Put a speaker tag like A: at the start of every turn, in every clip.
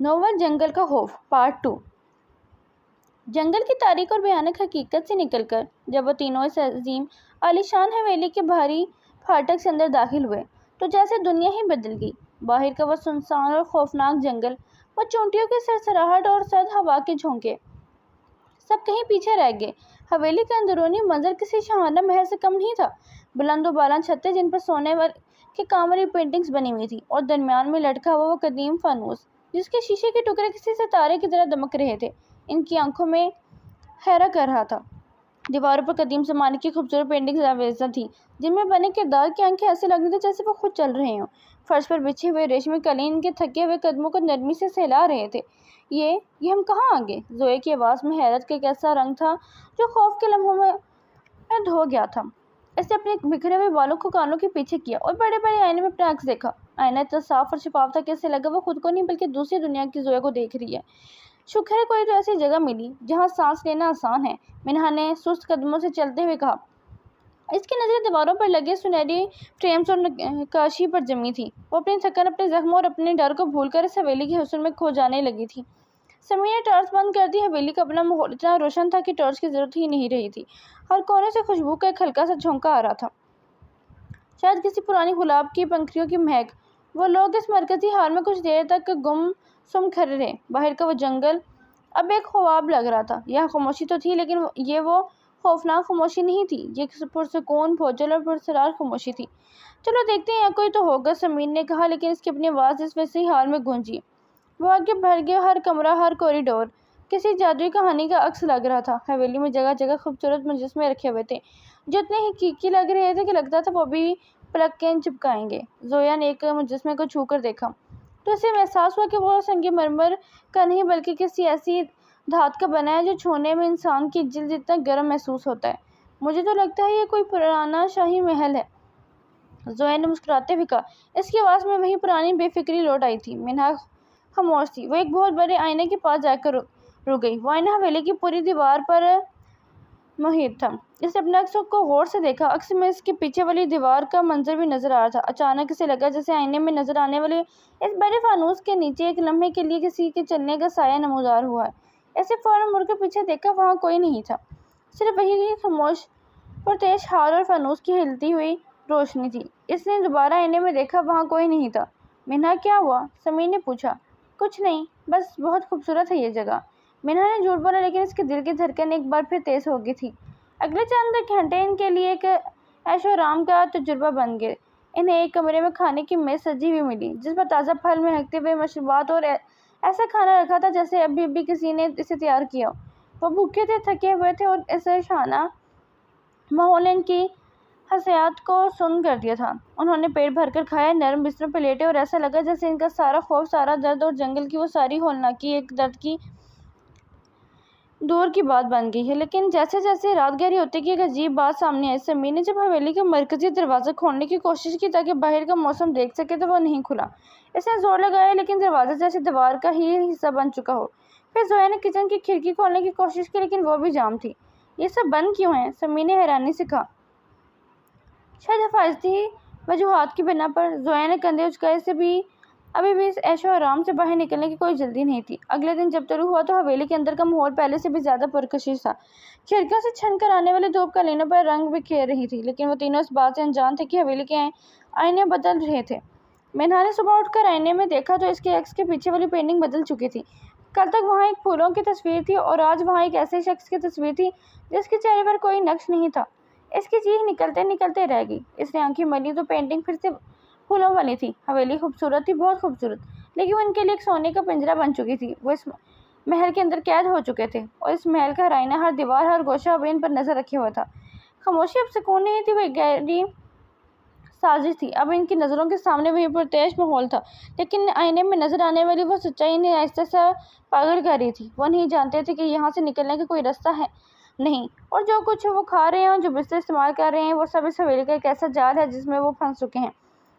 A: Novel جنگل کا خوف پارٹ 2۔ جنگل کی تاریک اور بھیانک حقیقت سے نکل کر جب وہ تینوں اس عظیم عالیشان حویلی کے بھاری پھاٹک سے اندر داخل ہوئے تو جیسے دنیا ہی بدل گئی۔ باہر کا وہ سنسان اور خوفناک جنگل، وہ چونٹیوں کی سرسراہٹ اور سرد ہوا کے جھونکے، سب کہیں پیچھے رہ گئے۔ حویلی کا اندرونی منظر کسی شاہانہ محل سے کم نہیں تھا۔ بلند و بالا چھتیں جن پر سونے کے کام والی پینٹنگز بنی ہوئی تھیں، اور درمیان میں لٹکا ہوا وہ قدیم فانوس جس کے شیشے کے ٹکڑے کسی ستارے کی طرح دمک رہے تھے، ان کی آنکھوں میں حیرہ کر رہا تھا۔ دیواروں پر قدیم زمانے کی خوبصورت پینٹنگز آویزاں تھیں، جن میں بنے کردار کی آنکھیں ایسے لگ رہی تھیں جیسے وہ خود چل رہے ہوں۔ فرش پر بچھے ہوئے ریشمی قالین ان کے تھکے ہوئے قدموں کو نرمی سے سہلا رہے تھے۔ یہ ہم کہاں آ گئے؟ زوئے کی آواز میں حیرت کا ایک ایسا رنگ تھا جو خوف کے لمحوں میں دھو گیا تھا۔ اس نے اپنے بکھرے ہوئے بالوں کو کانوں کے پیچھے کیا اور بڑے بڑے آئینے میں اپنا عکس دیکھا۔ آئینہ اتنا صاف اور شفاف تھا کہ اسے لگا وہ خود کو نہیں بلکہ دوسری دنیا کی زوئے کو دیکھ رہی ہے۔ شکر ہے کوئی تو ایسی جگہ ملی جہاں سانس لینا آسان ہے، منہا نے سست قدموں سے چلتے ہوئے کہا۔ اس کی نظریں دیواروں پر لگے سنہری فریمز اور نقاشی پر جمی تھی۔ وہ اپنی تھکن، اپنے زخموں اور اپنے ڈر کو بھول کر اس حویلی کے حسن میں کھو جانے لگی تھی۔ سمیع نے ٹارچ بند کر دی۔ حویلی کا اپنا ماحول اتنا روشن تھا کہ ٹارچ کی ضرورت ہی نہیں رہی تھی۔ ہر کونے سے خوشبو کا ایک ہلکا سا جھونکا آ رہا تھا، شاید کسی پرانی گلاب کی پنکھڑیوں کی مہک۔ وہ لوگ اس مرکزی ہال میں کچھ دیر تک گم سم کھڑے رہے۔ باہر کا وہ جنگل اب ایک خواب لگ رہا تھا۔ یہاں خاموشی تو تھی، لیکن یہ وہ خوفناک خاموشی نہیں تھی، یہ پرسکون، بھوجل اور پراسرار خاموشی تھی۔ چلو دیکھتے ہیں، یہاں کوئی تو ہوگا، سمیر نے کہا، لیکن اس کی اپنی آواز اس وسیع ہال میں گونجی۔ وہ آگے بڑھ گئے۔ ہر کمرہ، ہر کوریڈور کسی جادوئی کہانی کا عکس لگ رہا تھا۔ حویلی میں جگہ جگہ خوبصورت مجسمے رکھے ہوئے تھے جو اتنے حقیقی لگ رہے تھے کہ لگتا تھا وہ بھی پلک کے چپکائیں گے۔ زویا نے ایک مجسمے کو چھو کر دیکھا تو اسے احساس ہوا کہ وہ سنگ مرمر کا نہیں بلکہ کسی ایسی دھات کا بنا ہے جو چھونے میں انسان کی جلد جتنا گرم محسوس ہوتا ہے۔ مجھے تو لگتا ہے یہ کوئی پرانا شاہی محل ہے، زویا نے مسکراتے ہوئے کہا۔ اس کی آواز میں وہی پرانی بے فکری لوٹ آئی تھی۔ منہا خاموش تھی۔ وہ ایک بہت بڑے آئینے کے پاس جا کر رک گئی۔ وہ آئینہ حویلی کی پوری دیوار پر محیط تھا۔ اس نے اپنے عکس کو غور سے دیکھا۔ عکس میں اس کے پیچھے والی دیوار کا منظر بھی نظر آ رہا تھا۔ اچانک اسے لگا جیسے آئینے میں نظر آنے والے اس بڑے فانوس کے نیچے ایک لمحے کے لیے کسی کے چلنے کا سایہ نمودار ہوا ہے۔ اس نے فوراً مڑ کر پیچھے دیکھا، وہاں کوئی نہیں تھا، صرف وہی خاموش پرتعیش ہال اور فانوس کی ہلتی ہوئی روشنی تھی۔ اس نے دوبارہ آئینے میں دیکھا، وہاں کوئی نہیں تھا۔ منہا کیا ہوا؟ سمیر نے پوچھا۔ کچھ نہیں، بس بہت خوبصورت ہے یہ جگہ، منہا نے جھوٹ بولا، لیکن اس کے دل کی دھڑکن ایک بار پھر تیز ہو گئی تھی۔ اگلے چند گھنٹے ان کے لیے ایک عیش و آرام کا تجربہ بن گئے۔ انہیں ایک کمرے میں کھانے کی میز سجی ہوئی ملی جس پر تازہ پھل، مہکتے ہوئے مشروبات اور ایسا کھانا رکھا تھا جیسے ابھی کسی نے اسے تیار کیا ہو۔ وہ بھوکے تھے، تھکے ہوئے تھے، اور اس شاہانہ ماحول نے ان کی حسیات کو سن کر دیا تھا۔ انہوں نے پیٹ بھر کر کھایا، نرم بستروں پر لیٹے، اور ایسا لگا جیسے ان کا سارا خوف، سارا درد اور جنگل کی وہ ساری ہولناکی ایک درد کی دور کی بات بن گئی ہے۔ لیکن جیسے جیسے رات گہری ہوتی گئی، ایک عجیب بات سامنے آئی۔ سمیر نے جب حویلی کا مرکزی دروازہ کھولنے کی کوشش کی تاکہ باہر کا موسم دیکھ سکے تو وہ نہیں کھلا۔ اس نے زور لگایا، لیکن دروازہ جیسے دیوار کا ہی حصہ بن چکا ہو۔ پھر زویا نے کچن کی کھڑکی کھولنے کی کوشش کی، لیکن وہ بھی جام تھی۔ یہ سب بند کیوں ہے؟ سمیر نے حیرانی سے کہا۔ شاید حفاظتی وجوہات کی بنا پر، زویا نے کندھے اچکائے۔ ابھی بھی اس عیش و آرام سے باہر نکلنے کی کوئی جلدی نہیں تھی۔ اگلے دن جب طلوع ہوا تو حویلی کے اندر کا ماحول پہلے سے بھی زیادہ پرکشش تھا۔ کھڑکیوں سے چھن کر آنے والی دھوپ قالینوں پر رنگ بکھیر رہی تھی، لیکن وہ تینوں اس بات سے انجان تھے کہ حویلی کے آئینے بدل رہے تھے۔ منہا نے صبح اٹھ کر آئینے میں دیکھا تو اس کے عکس کے پیچھے والی پینٹنگ بدل چکی تھی۔ کل تک وہاں ایک پھولوں کی تصویر تھی، اور آج وہاں ایک ایسے شخص کی تصویر تھی جس کے چہرے پر کوئی نقش نہیں تھا۔ اس کی چیخ نکلتے نکلتے رہ گئی۔ اس نے آنکھیں ملی تو پینٹنگ پھر سے پھولوں والی تھی۔ حویلی خوبصورت تھی، بہت خوبصورت، لیکن وہ ان کے لیے ایک سونے کا پنجرہ بن چکی تھی۔ وہ اس محل کے اندر قید ہو چکے تھے، اور اس محل کا ہر آئینہ، ہر دیوار، ہر گوشہ اب ان پر نظر رکھے ہوا تھا۔ خاموشی اب سکون نہیں تھی، وہ ایک گہری سازش تھی۔ اب ان کی نظروں کے سامنے وہی پرتعیش ماحول تھا، لیکن آئینے میں نظر آنے والی وہ سچائی انہیں آہستہ سا پاگل کر رہی تھی۔ وہ نہیں جانتے تھے کہ یہاں سے نکلنے کا کوئی راستہ ہے نہیں، اور جو کچھ وہ کھا رہے ہیں اور جو بستر استعمال کر رہے ہیں، وہ سب اس حویلی کا ایک ایسا جال ہے جس میں وہ پھنس چکے ہیں۔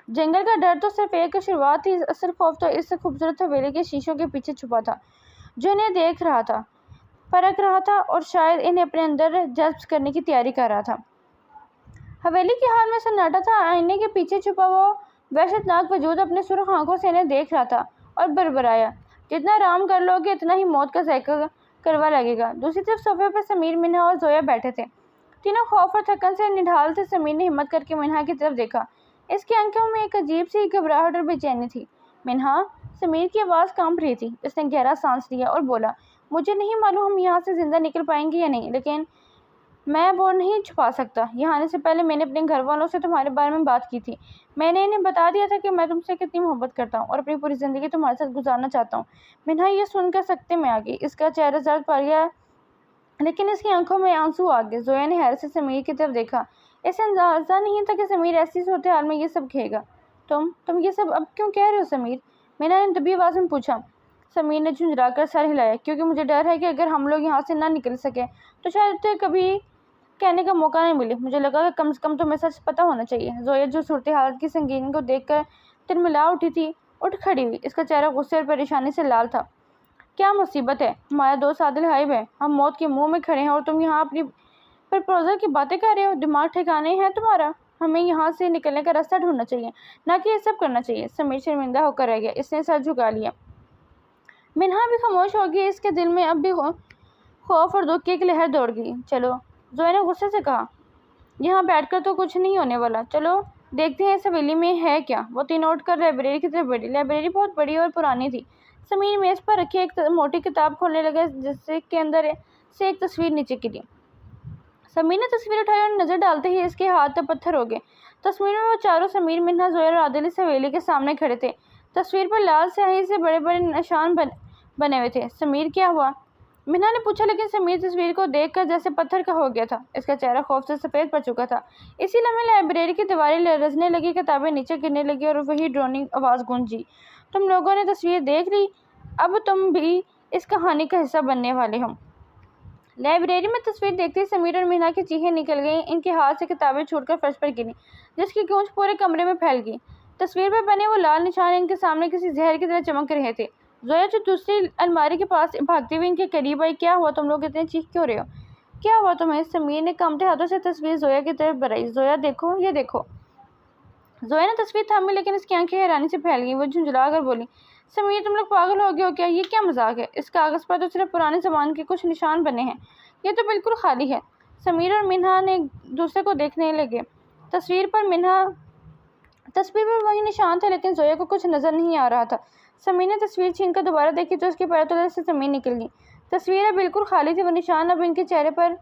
A: جنگل کا ڈر تو صرف ایک شروعات تھی، اصل خوف تو اس خوبصورت حویلی کے شیشوں کے پیچھے چھپا تھا جو انہیں دیکھ رہا تھا، پرکھ رہا تھا، اور شاید انہیں اپنے اندر جذب کرنے کی تیاری کر رہا تھا۔ حویلی کے حال میں سناٹا تھا۔ آئینے کے پیچھے چھپا وہ وحشت ناک وجود اپنے سرخ آنکھوں سے انہیں دیکھ رہا تھا اور بڑبڑایا، جتنا آرام کر لو گے اتنا ہی موت کا ذائقہ کڑوا لگے گا۔ دوسری طرف صوفے پر سمیر، منہا اور زویا بیٹھے تھے۔ تینوں خوف اور تھکن سے نڈھال تھے۔ سمیر نے ہمت کر کے منہا کی طرف دیکھا۔ اس کی آنکھوں میں ایک عجیب سی گھبراہٹ اور بے چینی تھی۔ منہا، سمیر کی آواز کانپ رہی تھی۔ اس نے گہرا سانس لیا اور بولا، مجھے نہیں معلوم ہم یہاں سے زندہ نکل پائیں گے یا نہیں، لیکن میں وہ نہیں چھپا سکتا۔ یہاں آنے سے پہلے میں نے اپنے گھر والوں سے تمہارے بارے میں بات کی تھی۔ میں نے انہیں بتا دیا تھا کہ میں تم سے کتنی محبت کرتا ہوں اور اپنی پوری زندگی تمہارے ساتھ گزارنا چاہتا ہوں۔ منہا یہ سن کر سکتے میں آ گئی۔ اس کا چہرہ زرد پڑ گیا لیکن اس کی آنکھوں میں آنسو آ گئے۔ زویا نے حیرت سے سمیر کی طرف دیکھا۔ اسے اندازہ نہیں تھا کہ سمیر ایسی صورتحال میں یہ سب کہے گا۔ تم یہ سب اب کیوں کہہ رہے ہو سمیر؟ منہا نے دبی آواز میں پوچھا۔ سمیر نے جھنجھلا کر سر ہلایا۔ کیونکہ مجھے ڈر ہے کہ اگر ہم لوگ یہاں سے نہ نکل سکے تو شاید تمہیں کبھی کہنے کا موقع نہیں ملے۔ مجھے لگا کہ کم سے کم تمہیں سچ پتہ ہونا چاہیے۔ زویا، جو صورتحال کی سنگینی کو دیکھ کر تلملا اٹھی تھی، اٹھ کھڑی ہوئی۔ اس کا چہرہ غصے اور پریشانی سے لال تھا۔ کیا مصیبت ہے؟ ہمارا دوست عادل غائب ہے۔ ہم موت کے منہ میں کھڑے ہیں اور تم یہاں اپنی پرپوزل کی باتیں کر رہے ہو۔ دماغ ٹھکانے ہے تمہارا؟ ہمیں یہاں سے نکلنے کا راستہ ڈھونڈنا چاہیے، نہ کہ یہ سب کرنا چاہیے۔ سمیر شرمندہ ہو کر رہ گیا۔ اس نے سر جھکا لیا۔ منہا بھی خاموش ہو گئی۔ اس کے دل میں اب بھی خوف اور دکھ کی ایک لہر دوڑ گئی۔ چلو، زویا نے غصے سے کہا، یہاں بیٹھ کر تو کچھ نہیں ہونے والا۔ چلو دیکھتے ہیں اس حویلی میں ہے کیا۔ وہ تینوں اٹھ کر لائبریری کی طرف بڑھی۔ لائبریری بہت بڑی اور پرانی تھی۔ سمیر میز پر رکھی ایک موٹی کتاب کھولنے لگا جس کے اندر سے ایک تصویر نیچے گری۔ سمیر نے تصویر اٹھائی اور نظر ڈالتے ہی اس کے ہاتھ پتھر ہو گئے۔ تصویر میں وہ چاروں، سمیر، منہا، زویا اور عادل، اس حویلی کے سامنے کھڑے تھے۔ تصویر پر لال سیاہی سے بڑے بڑے نشان بنے ہوئے تھے۔ سمیر، کیا ہوا؟ منہا نے پوچھا، لیکن سمیر تصویر کو دیکھ کر جیسے پتھر کا ہو گیا تھا۔ اس کا چہرہ خوف سے سفید پڑ چکا تھا۔ اسی لمحے لائبریری کی دیواریں لرزنے لگی، کتابیں نیچے گرنے لگی اور وہی ڈرونی آواز گونجی، تم لوگوں نے تصویر دیکھ لی، اب تم بھی اس کہانی کا حصہ بننے والے ہو۔ لائبریری میں تصویر دیکھتے ہی سمیر اور منہا کی چیخیں نکل گئیں۔ ان کے ہاتھ سے کتابیں چھوٹ کر فرش پر گریں، جس کی گونج پورے کمرے میں پھیل گئی۔ تصویر پر بنے وہ لال نشان ان کے سامنے کسی زہر کی طرح چمک رہے تھے۔ زویا، جو دوسری الماری کے پاس بھاگتے ہوئے ان کے قریب آئی، کیا ہوا؟ تم لوگ اتنے چیخ کیوں رہے ہو؟ کیا ہوا تمہیں؟ سمیر نے کانپتے ہاتھوں سے تصویر زویا کی طرف بڑھائی۔ زویا دیکھو، یہ دیکھو۔ زویا نے تصویر تھامی لیکن اس کی آنکھیں حیرانی سے پھیل گئیں۔ وہ جھنجھلا کر بولی، سمیر، تم لوگ پاگل ہو گئے ہو کیا؟ یہ کیا مذاق ہے؟ اس کاغذ پر تو صرف پرانے زمانے کے کچھ نشان بنے ہیں، یہ تو بالکل خالی ہے۔ سمیر اور منہا نے ایک دوسرے کو دیکھنے لگے۔ تصویر پر وہی نشان تھے لیکن زویا کو کچھ نظر نہیں آ رہا تھا۔ سمیر نے تصویر چھین کر دوبارہ دیکھی تو اس کے پیروں تلے سے زمین نکل گئی۔ تصویر اب بالکل خالی تھی۔ وہ نشان اب ان کے چہرے پر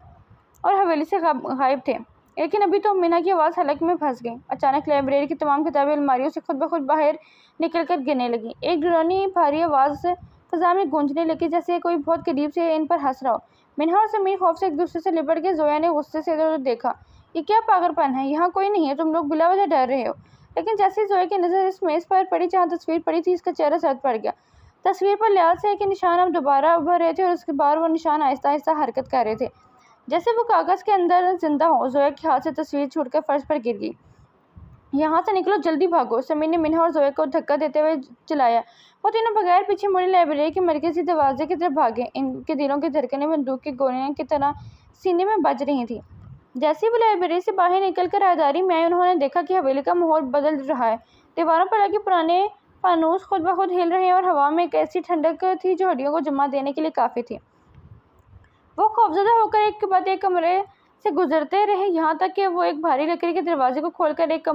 A: اور حویلی سے غائب تھے۔ لیکن ابھی تو منہا کی آواز حلق میں پھنس گئی۔ اچانک لائبریری کی تمام کتابیں الماریوں سے خود بخود باہر نکل کر گرنے لگیں۔ ایک ڈرونی بھاری آواز فضا میں گونجنے لگی جیسے کوئی بہت قریب سے ان پر ہنس رہا ہو۔ منہا اور سمیر خوف سے ایک دوسرے سے لپٹ گئے۔ زویا نے غصے سے ادھر ادھر دیکھا۔ یہ کیا پاگل پن ہے؟ یہاں کوئی نہیں ہے، تم لوگ بلا وجہ ڈر رہے ہو۔ لیکن جیسے ہی زویا کی نظر اس میز پر پڑی جہاں تصویر پڑی تھی، اس کا چہرہ زرد پڑ گیا۔ تصویر پر لال سیاہی کے نشان اب دوبارہ ابھر رہے تھے اور اس کے بعد وہ نشان آہستہ آہستہ حرکت کر رہے تھے جیسے وہ کاغذ کے اندر زندہ ہو۔ زویا کے ہاتھ سے تصویر چھوٹ کر فرش پر گر گئی۔ یہاں سے نکلو، جلدی بھاگو، سمیر نے منہا اور زویا کو دھکا دیتے ہوئے چلایا۔ وہ تینوں بغیر پیچھے مڑے لائبریری کے مرکزی دروازے کی طرف بھاگے۔ ان کے دلوں کی دھڑکنیں بندوق کی گولیاں کی طرح سینے میں بج رہی تھیں۔ جیسے ہی وہ لائبریری سے باہر نکل کر راہداری میں آئے، انہوں نے دیکھا کہ حویلی کا ماحول بدل رہا ہے۔ دیواروں پر لگے پرانے فانوس خود بخود ہل رہے ہیں اور ہوا میں ایک ایسی ٹھنڈک تھی جو ہڈیوں کو جما دینے کے لیے کافی تھی۔ وہ خوفزدہ ہو کر ایک کے بعد ایک کمرے سے گزرتے رہے، یہاں تک کہ وہ ایک بھاری لکڑی کے دروازے کو کھول کر ایک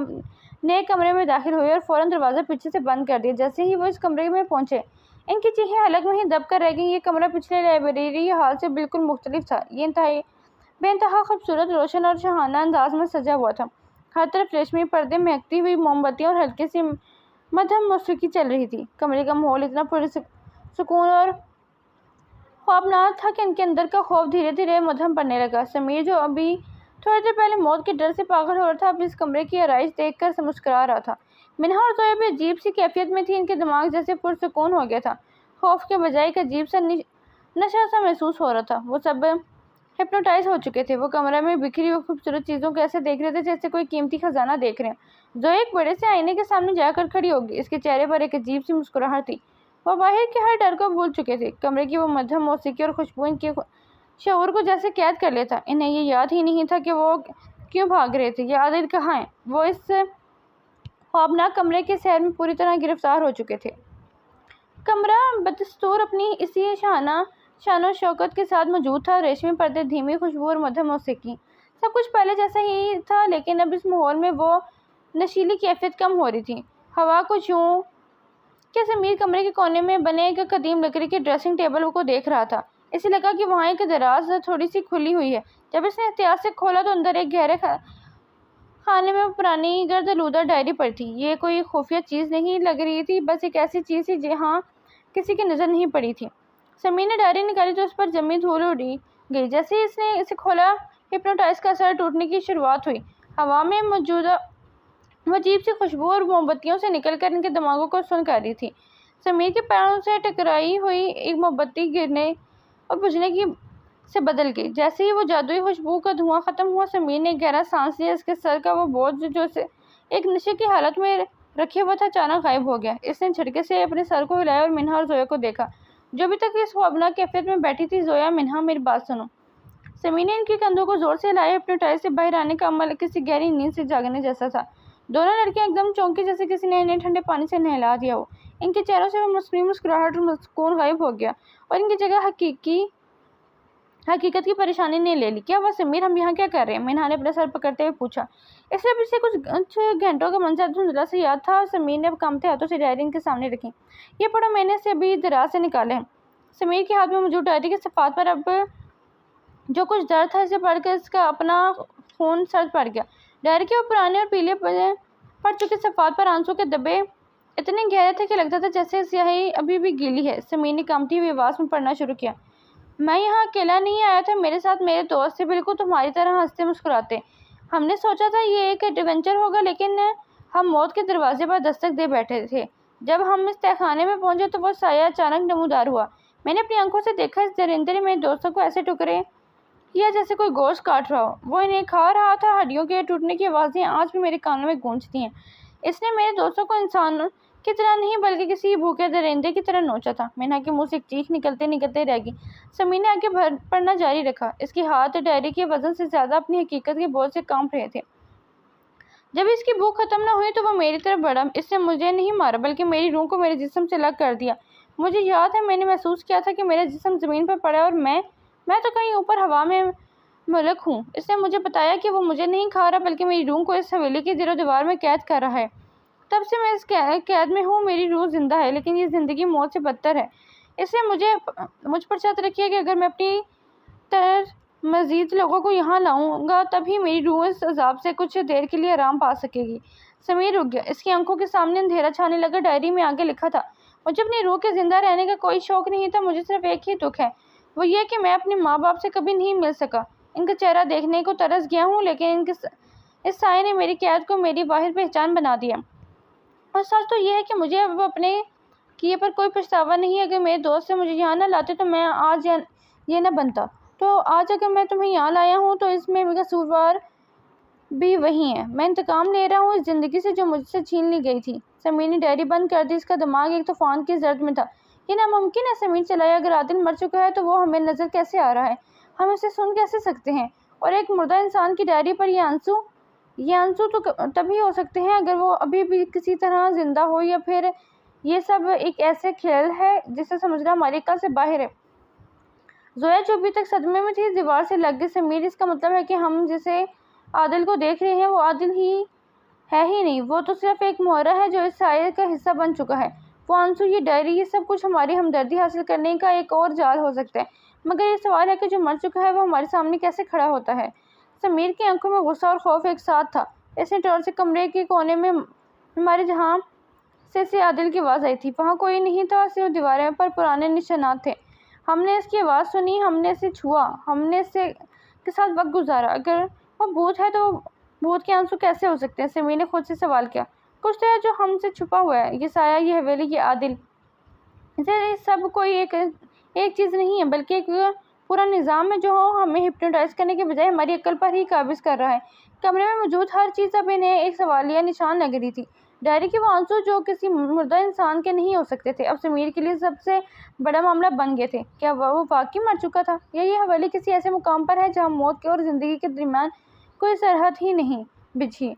A: نئے کمرے میں داخل ہوئے اور فوراً دروازہ پیچھے سے بند کر دیا۔ جیسے ہی وہ اس کمرے میں پہنچے، ان کی چیخیں حلق میں ہی دب کر رہ گئیں۔ یہ کمرہ پچھلے لائبریری حال سے بالکل مختلف تھا۔ یہ بے انتہا خوبصورت، روشن اور شاہانہ انداز میں سجا ہوا تھا۔ ہر طرف ریشمی پردے، مہکتی ہوئی موم بتیاں اور ہلکی سی مدھم موسیقی چل رہی تھی۔ کمرے کا ماحول اتنا پرسکون اور خوابناک تھا کہ ان کے اندر کا خوف دھیرے دھیرے مدھم پڑنے لگا۔ سمیر، جو ابھی تھوڑی دیر پہلے موت کے ڈر سے پاگل ہو رہا تھا، اب اس کمرے کی آرائش دیکھ کر مسکرا رہا تھا۔ منہا اور زویا بھی عجیب سی کیفیت میں تھی۔ ان کے دماغ جیسے پرسکون ہو گیا تھا۔ خوف کے بجائے ایک عجیب سا نشہ سا محسوس ہو رہا تھا۔ وہ سب ہپنوٹائز ہو چکے تھے۔ وہ کمرے میں بکھری ہوئی خوبصورت چیزوں کو ایسے دیکھ رہے تھے جیسے کوئی قیمتی خزانہ دیکھ رہے ہیں۔ زویا ایک بڑے سے آئینے کے سامنے جا کر کھڑی ہوگی۔ اس کے چہرے پر ایک عجیب سی مسکراہٹ تھی۔ وہ باہر کے ہر ڈر کو بھول چکے تھے۔ کمرے کی وہ مدھم موسیقی اور خوشبو ان کے شعور کو جیسے قید کر لیتا۔ انہیں یہ یاد ہی نہیں تھا کہ وہ کیوں بھاگ رہے تھے۔ یہ عادل کہاں ہے؟ وہ اس خوابناک کمرے کے سحر میں پوری طرح گرفتار ہو چکے تھے۔ کمرہ بدستور اپنی اسی شان و شوکت کے ساتھ موجود تھا۔ ریشمی پردے، دھیمی خوشبو اور مدھم موسیقی، سب کچھ پہلے جیسا ہی تھا، لیکن اب اس ماحول میں وہ نشیلی کیفیت کم ہو رہی تھی۔ ہوا کچھ یوں کہ سمیر کمرے کے کونے میں بنے ایک قدیم لکڑی کے ڈریسنگ ٹیبل کو دیکھ رہا تھا۔ اسے لگا کہ وہاں ایک دراز تھوڑی سی کھلی ہوئی ہے۔ جب اس نے احتیاط سے کھولا تو اندر ایک گہرے خانے میں پرانی گرد آلودہ ڈائری پڑی تھی۔ یہ کوئی خفیہ چیز نہیں لگ رہی تھی، بس ایک ایسی چیز تھی جہاں کسی کی نظر نہیں پڑی تھی۔ سمیر نے ڈائری نکالی تو اس پر جمی دھول اڑی گئی۔ جیسے ہی اس نے اسے کھولا، ہپنوٹائز کا اثر ٹوٹنے کی شروعات ہوئی۔ ہوا میں موجود وہ عجیب سی خوشبو اور موم بتیوں سے نکل کر ان کے دماغوں کو سن کر رہی تھی۔ سمیر کے پیروں سے ٹکرائی ہوئی ایک موم بتی گرنے اور بجھنے سے بدل گئی۔ جیسے ہی وہ جادوئی خوشبو کا دھواں ختم ہوا، سمیر نے گہرا سانس لیا۔ اس کے سر کا وہ بوجھ جو اسے ایک نشے کی حالت میں رکھے ہوا تھا، اچانک غائب ہو گیا۔ اس نے جھٹکے سے اپنے سر کو ہلایا اور منہا اور زویا کو دیکھا، جو ابھی تک اس خوابناک کیفیت میں بیٹھی تھی۔ زویا، منہا، میری بات سنو۔ سمیر نے ان کے کندھوں کو زور سے ہلایا۔ ہپنوٹائز سے باہر آنے کا عمل کسی گہری نیند سے جاگنے جیسا تھا۔ دونوں لڑکیاں ایک دم چونکی، جیسے کسی نے انہیں ٹھنڈے پانی سے نہلا دیا ہو۔ ان کے چہروں سے وہ مصنوعی مسکراہٹ اور سکون غائب ہو گیا اور ان کی جگہ حقیقت کی پریشانی نے لے لی۔ کیا ہوا سمیر، ہم یہاں کیا کر رہے ہیں؟ منہا نے اپنا سر پکڑتے ہوئے پوچھا۔ اس نے پچھلے کچھ گھنٹوں کا منظر دھندلا سے یاد تھا۔ سمیر نے کانپتے ہاتھوں سے ڈائری ان کے سامنے رکھی۔ یہ پڑھو، میں نے اسے ابھی دراز سے نکالا ہے۔ سمیر کے ہاتھ میں موجود ڈائری کے صفحات پر اب جو کچھ درد تھا، اسے پڑھ کر اس کا اپنا خون سرد پڑ گیا۔ ڈائری کے وہ پرانے اور پیلے پڑ چکے صفحات پر آنسو کے دبے اتنے گہرے تھے کہ لگتا تھا جیسے سیاہی ابھی بھی گیلی ہے۔ سمیر نے کانپتی ہوئی آواز میں پڑھنا شروع کیا۔ میں یہاں اکیلا نہیں آیا تھا، میرے ساتھ میرے دوست تھے، بالکل تمہاری طرح ہنستے مسکراتے۔ ہم نے سوچا تھا یہ ایک ایڈونچر ہوگا، لیکن ہم موت کے دروازے پر دستک دے بیٹھے تھے۔ جب ہم اس تہہ خانے میں پہنچے تو وہ سایہ اچانک نمودار ہوا۔ میں نے اپنی آنکھوں سے دیکھا، اس درندے نے میرے دوستوں کو ایسے ٹکڑے کیا جیسے کوئی گوشت کاٹ رہا ہو۔ وہ انہیں کھا رہا تھا۔ ہڈیوں کے ٹوٹنے کی آوازیں آج بھی میرے کانوں میں گونجتی ہیں۔ اس نے میرے دوستوں کو انسان کی طرح نہیں بلکہ کسی بھوکے درندے کی طرح نوچا تھا۔ منہا کے منہ سے ایک چیخ نکلتے رہ گئی۔ سمیر نے آگے پڑھنا جاری رکھا۔ اس کے ہاتھ ڈائری کے وزن سے زیادہ اپنی حقیقت کے بوجھ سے کانپ رہے تھے۔ جب اس کی بھوک ختم نہ ہوئی تو وہ میری طرف بڑھا۔ اس نے مجھے نہیں مارا بلکہ میری روح کو میرے جسم سے الگ کر دیا۔ مجھے یاد ہے میں نے محسوس کیا تھا کہ میرا جسم زمین پر پڑا ہے اور میں تو کہیں اوپر ہوا میں ملک ہوں۔ اس نے مجھے بتایا کہ وہ مجھے نہیں کھا رہا بلکہ میری روح کو اس حویلی کی در و دیوار میں قید کر رہا ہے۔ تب سے میں اس قید میں ہوں۔ میری روح زندہ ہے، لیکن یہ زندگی موت سے بدتر ہے۔ اس نے مجھ پر شرط رکھی ہے کہ اگر میں اپنی طرح مزید لوگوں کو یہاں لاؤں گا تب ہی میری روح اس عذاب سے کچھ دیر کے لیے آرام پا سکے گی۔ سمیر رک گیا۔ اس کی آنکھوں کے سامنے اندھیرا چھانے لگا۔ ڈائری میں آگے لکھا تھا، مجھے اپنی روح کے زندہ رہنے کا کوئی شوق نہیں تھا، مجھے صرف ایک ہی دکھ ہے، وہ یہ کہ میں اپنے ماں باپ سے کبھی نہیں مل سکا۔ ان کا چہرہ دیکھنے کو ترس گیا ہوں، لیکن اس سائے نے میری قید کو میری واحد پہچان بنا دیا۔ اور سچ تو یہ ہے کہ مجھے اب اپنے کیے پر کوئی پچھتاوا نہیں۔ اگر میرے دوست سے مجھے یہاں نہ لاتے تو میں آج یہ نہ بنتا۔ تو آج اگر میں تمہیں یہاں لایا ہوں تو اس میں قصوروار بھی وہی ہے۔ میں انتقام لے رہا ہوں اس زندگی سے جو مجھ سے چھین لی گئی تھی۔ سمیر نے ڈائری بند کر دی۔ اس کا دماغ ایک طوفان کی زرد میں تھا۔ یہ ناممکن ہے، سمیر چلایا۔ اگر عادل مر چکا ہے تو وہ ہمیں نظر کیسے آ رہا ہے؟ ہم اسے سن کیسے سکتے ہیں؟ اور ایک مردہ انسان کی ڈائری پر یہ آنسو تو تبھی ہو سکتے ہیں اگر وہ ابھی بھی کسی طرح زندہ ہو، یا پھر یہ سب ایک ایسے کھیل ہے جسے سمجھنا ہماری عقل سے باہر ہے۔ زویا جو ابھی تک صدمے میں تھی دیوار سے لگ گئی۔ سمیر، اس کا مطلب ہے کہ ہم جسے عادل کو دیکھ رہے ہیں وہ عادل ہے ہی نہیں، وہ تو صرف ایک مہرہ ہے جو اس سائے کا حصہ بن چکا ہے۔ وہ آنسو، یہ ڈائری، یہ سب کچھ ہماری ہمدردی حاصل کرنے کا ایک اور جال ہو سکتا ہے، مگر یہ سوال ہے کہ جو مر چکا ہے وہ ہمارے سامنے کیسے کھڑا ہوتا ہے؟ سمیر کی آنکھوں میں غصہ اور خوف ایک ساتھ تھا۔ اس نے ٹور سے کمرے کے کونے میں ہمارے جہاں سے عادل کی آواز آئی تھی۔ وہاں کوئی نہیں تھا، صرف دیواروں پر پرانے نشانات تھے۔ ہم نے اس کی آواز سنی، ہم نے اسے چھوا، ہم نے اس کے ساتھ وقت گزارا۔ اگر وہ بھوت ہے تو بھوت کے آنسو کیسے ہو سکتے ہیں؟ سمیر نے خود سے سوال کیا۔ کچھ تو ہے جو ہم سے چھپا ہوا ہے، یہ سایہ، یہ حویلی، یہ عادل، یہ سب کوئی ایک چیز نہیں ہے بلکہ ایک پورا نظام ہے جو ہمیں ہپنوٹائز کرنے کے بجائے ہماری عقل پر ہی قابض کر رہا ہے۔ کمرے میں موجود ہر چیز اب انہیں ایک سوالیہ نشان لگ رہی تھی۔ ڈائری کے وہ آنسو جو کسی مردہ انسان کے نہیں ہو سکتے تھے، اب سمیر کے لیے سب سے بڑا معاملہ بن گئے تھے۔ کیا وہ واقعی مر چکا تھا، یا یہ حویلی کسی ایسے مقام پر ہے جہاں موت اور زندگی کے درمیان کوئی سرحد ہی نہیں بچھی؟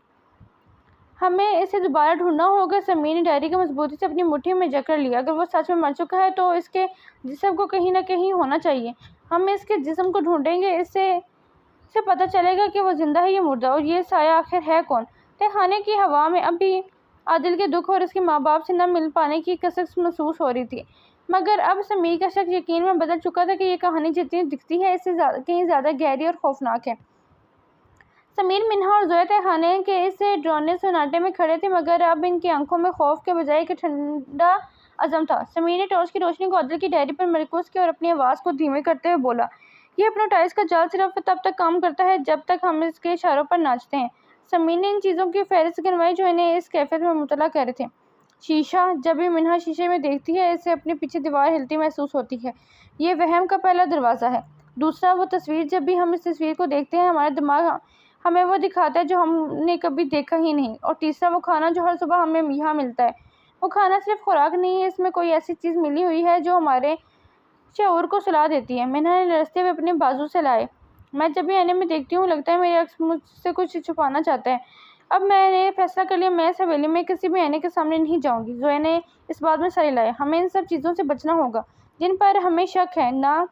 A: ہمیں اسے دوبارہ ڈھونڈنا ہوگا۔ سمیر نے ڈائری کو مضبوطی سے اپنی مٹھی میں جکڑ لیا۔ اگر وہ سچ میں مر چکا ہے تو اس کے جسم کو کہیں نہ کہیں ہونا چاہیے۔ ہم اس کے جسم کو ڈھونڈیں گے، اس سے پتہ چلے گا کہ وہ زندہ ہے یا مردہ، اور یہ سایہ آخر ہے کون۔ تہہ خانے کی ہوا میں اب بھی عادل کے دکھ اور اس کے ماں باپ سے نہ مل پانے کی کسک محسوس ہو رہی تھی، مگر اب سمیر کا شک یقین میں بدل چکا تھا کہ یہ کہانی جتنی دکھتی ہے اس سے کہیں زیادہ گہری اور خوفناک ہے۔ سمیر، منہا اور زویا تہہ خانے کے اس ڈراؤنے سناٹے میں کھڑے تھے، مگر اب ان کی آنکھوں میں خوف کے بجائے ایک ٹھنڈا عزم تھا۔ سمیر نے ٹارچ کی روشنی کو عادل کی ڈائری پر مرکوز کیا اور اپنی آواز کو دھیمے کرتے ہوئے بولا، یہ ہپنوٹائز کا جال صرف تب تک کام کرتا ہے جب تک ہم اس کے اشاروں پر ناچتے ہیں۔ سمیر نے ان چیزوں کی فہرست گنوائی جو انہیں اس کیفیت میں مبتلا کر رہے تھے۔ شیشہ، جب بھی منہا شیشے میں دیکھتی ہے اسے اپنے پیچھے دیوار ہلتی محسوس ہوتی ہے، یہ وہم کا پہلا دروازہ ہے۔ دوسرا، وہ تصویر، جب بھی ہم اس تصویر کو دیکھتے ہیں ہمارا دماغ ہمیں وہ دکھاتا ہے جو ہم نے کبھی دیکھا ہی نہیں۔ اور تیسرا، وہ کھانا جو ہر صبح ہمیں یہاں ملتا ہے، وہ کھانا صرف خوراک نہیں ہے، اس میں کوئی ایسی چیز ملی ہوئی ہے جو ہمارے شعور کو سلا دیتی ہے۔ منہا نے لرزتے ہوئے اپنے بازو سے لائے۔ میں جب بھی آئینے میں دیکھتی ہوں لگتا ہے میرا عکس مجھ سے کچھ چھپانا چاہتا ہے۔ اب میں نے فیصلہ کر لیا، میں اس حویلی میں کسی بھی آئینے کے سامنے نہیں جاؤں گی۔ زویا نے اس بات میں سر ہلایا۔ ہمیں ان سب چیزوں سے بچنا ہوگا جن پر ہمیں شک ہے، نہ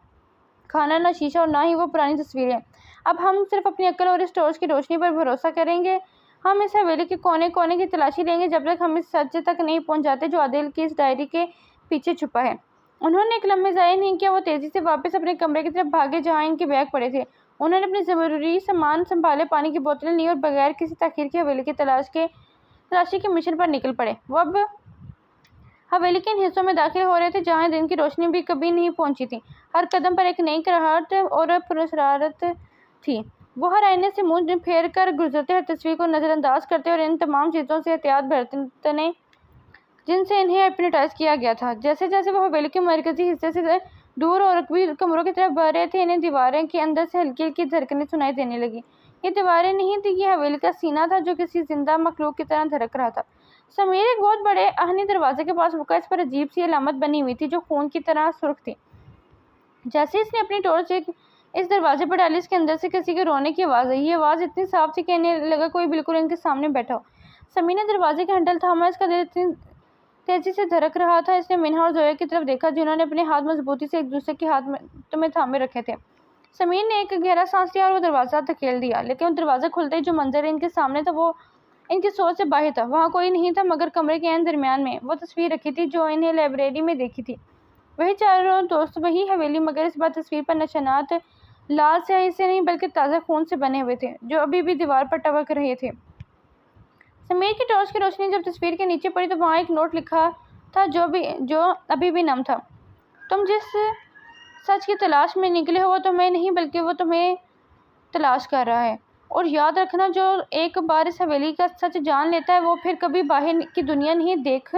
A: کھانا، نہ شیشہ اور نہ ہی وہ پرانی تصویریں۔ اب ہم صرف اپنی عقل اور اس ٹارچ کی روشنی پر بھروسہ کریں گے۔ ہم اس حویلی کے کونے کونے کی تلاشی لیں گے جب تک ہم اس سچ تک نہیں پہنچ جاتے جو عادل کی اس ڈائری کے پیچھے چھپا ہے۔ انہوں نے ایک لمحہ ضائع نہیں کیا، وہ تیزی سے واپس اپنے کمرے کی طرف بھاگے جہاں ان کے بیگ پڑے تھے۔ انہوں نے اپنے ضروری سامان سنبھالے، پانی کی بوتلیں لیں اور بغیر کسی تاخیر کے حویلی کی تلاشی کے مشن پر نکل پڑے۔ وہ اب حویلی کے ان حصوں میں داخل ہو رہے تھے جہاں دن کی روشنی بھی کبھی نہیں پہنچی تھی۔ ہر قدم پر ایک نئی کراہٹ اور پراسرار تھی۔ وہ ہر آئینے سے منہ پھیر کر گزرتے، ہر تصویر کو نظر انداز کرتے اور ان تمام چیزوں سے احتیاط برتنے جن سے انہیں ہپنوٹائز کیا گیا تھا۔ جیسے جیسے وہ حویلی کے مرکزی حصے سے دور اور رقبی کمروں کی طرف بڑھ رہے تھے، انہیں دیواریں کے اندر سے ہلکی ہلکی دھڑکنیں سنائی دینے لگیں۔ یہ دیواریں نہیں تھیں، یہ حویلی کا سینہ تھا جو کسی زندہ مخلوق کی طرح دھڑک رہا تھا۔ سمیر ایک بہت بڑے آہنی دروازے کے پاس رکا، اس پر عجیب سی علامت بنی ہوئی تھی جو خون کی طرح سرخ تھی۔ جیسے اس نے اپنی ٹارچ اس دروازے پر ڈالی، اس کے اندر سے کسی کے رونے کی آواز آئی۔ یہ آواز اتنی صاف تھی کہ انہیں لگا کوئی بالکل ان کے سامنے بیٹھا ہو۔ سمیر نے دروازے کا ہینڈل تھاما، اس کا دل اتنی تیزی سے دھڑک رہا تھا۔ اس نے منہا اور زویا کی طرف دیکھا جنہوں نے اپنے ہاتھ مضبوطی سے ایک دوسرے کے ہاتھ میں تھامے رکھے تھے۔ سمیر نے ایک گہرا سانس لیا اور وہ دروازہ دھکیل دیا، لیکن وہ دروازہ کھلتے ہی جو منظر ان کے سامنے تھا وہ ان کی سوچ سے باہر تھا۔ وہاں کوئی نہیں تھا مگر کمرے کے عین درمیان میں وہ تصویر رکھی تھی جو انہیں لائبریری میں دیکھی تھی۔ وہی چاروں دوست، وہی حویلی، مگر اس بار تصویر پر نشانات لال سیاہی سے نہیں بلکہ تازہ خون سے بنے ہوئے تھے جو ابھی بھی دیوار پر ٹپک رہے تھے۔ سمیر کی ٹارچ کی روشنی جب تصویر کے نیچے پڑی تو وہاں ایک نوٹ لکھا تھا جو ابھی بھی نم تھا۔ تم جس سچ کی تلاش میں نکلے ہو وہ تمہیں نہیں بلکہ وہ تمہیں تلاش کر رہا ہے، اور یاد رکھنا جو ایک بار اس حویلی کا سچ جان لیتا ہے وہ پھر کبھی باہر کی دنیا نہیں دیکھ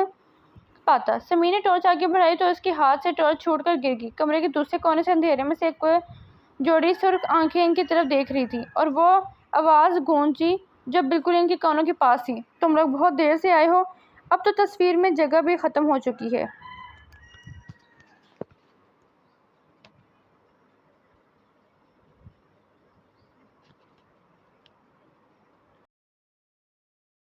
A: پاتا۔ سمیر نے ٹارچ آگے بڑھائی تو اس کے ہاتھ سے ٹارچ چھوٹ کر گر گئی۔ کمرے کے دوسرے کونے سے اندھیرے میں سے ایک جوڑی سرخ آنکھیں ان کی طرف دیکھ رہی تھی، اور وہ آواز گونجی جو بالکل ان کے کانوں کے پاس تھی، تم لوگ بہت دیر سے آئے ہو، اب تو تصویر میں جگہ بھی ختم ہو چکی ہے۔